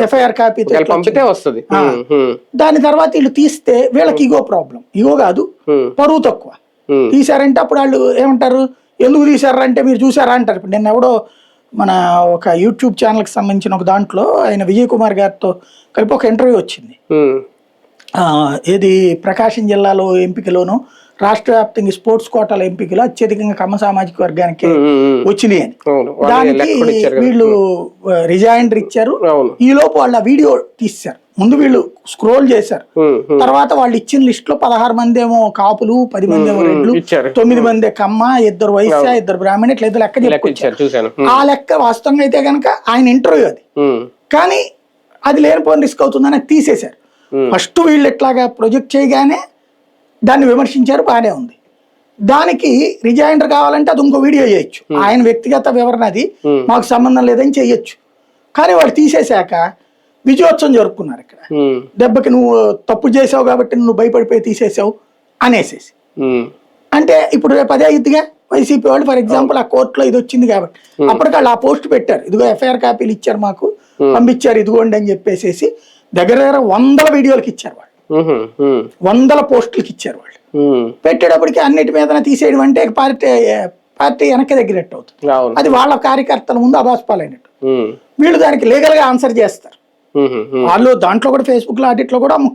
FIR copy పంపితే వస్తుంది. దాని తర్వాత వీళ్ళు తీస్తే వీళ్ళకి ఇగో ప్రాబ్లం, ఇగో కాదు పరువు తక్కువ. తీశారంటే అప్పుడు వాళ్ళు ఏమంటారు, ఎందుకు తీశారంటే మీరు చూసారా అంటారు. ఇప్పుడు నేను ఎవడో మన ఒక యూట్యూబ్ ఛానల్కి సంబంధించిన ఒక దాంట్లో ఆయన విజయ్ కుమార్ గారితో కలిపి ఒక ఇంటర్వ్యూ వచ్చింది. ఏది ప్రకాశం జిల్లాలో ఎంపికలోను రాష్ట్ర వ్యాప్తంగా స్పోర్ట్స్ కోటాల ఎంపికలో అత్యధికంగా కమ్మ సామాజిక వర్గానికి వచ్చినాయి అని. దానికి వీళ్ళు రిజైండర్ ఇచ్చారు. ఈ లోపు వాళ్ళు ఆ వీడియో తీశారు. ముందు వీళ్ళు స్క్రోల్ చేశారు, తర్వాత వాళ్ళు ఇచ్చిన లిస్ట్ లో 16 మంది ఏమో కాపులు, 10 మంది ఏమో రెడ్లు, 9 మంది కమ్మ, 2 వైశ్య, 2 బ్రాహ్మణ, ఇట్లా లెక్క చెప్పుకొచ్చారు. ఆ లెక్క వాస్తవంగా అయితే కనుక ఆయన ఇంటర్వ్యూ అది, కానీ అది లేనిపోయిన రిస్క్ అవుతుందని తీసేశారు. ఫస్ట్ వీళ్ళు ఎట్లాగా ప్రొజెక్ట్ చేయగానే దాన్ని విమర్శించారు, బాగానే ఉంది. దానికి రిజైండర్ కావాలంటే అది ఇంకో వీడియో చేయొచ్చు, ఆయన వ్యక్తిగత వివరణ, అది మాకు సంబంధం లేదని చెయ్యొచ్చు. కానీ వాళ్ళు తీసేశాక విజయోత్సవం జరుపుకున్నారు. ఇక్కడ దెబ్బకి నువ్వు తప్పు చేసావు కాబట్టి నువ్వు భయపడిపోయి తీసేసావు అనేసేసి. అంటే ఇప్పుడు రేపు అదే ఇదిగా వైసీపీ వాళ్ళు ఫర్ ఎగ్జాంపుల్ ఆ కోర్టులో ఇది వచ్చింది కాబట్టి అప్పటికాళ్ళు ఆ పోస్ట్ పెట్టారు, ఇదిగో ఎఫ్ఐఆర్ కాపీలు ఇచ్చారు మాకు, పంపించారు ఇదిగోండి అని చెప్పేసి దగ్గర 100 వీడియోలకి ఇచ్చారు వాళ్ళు, 100 పోస్టులకి ఇచ్చారు వాళ్ళు. పెట్టేటప్పటికి అన్నిటి మీద తీసేయడం అంటే పార్టీ వెనక్కి దగ్గరట్టు అవుతుంది. అది వాళ్ళ కార్యకర్తల ముందు అభాస్పాలైనట్టు. వీళ్ళు దానికి లీగల్ గా ఆన్సర్ చేస్తారు. వాళ్ళు దాంట్లో కూడా ఫేస్బుక్ లో అన్నిట్లో కూడా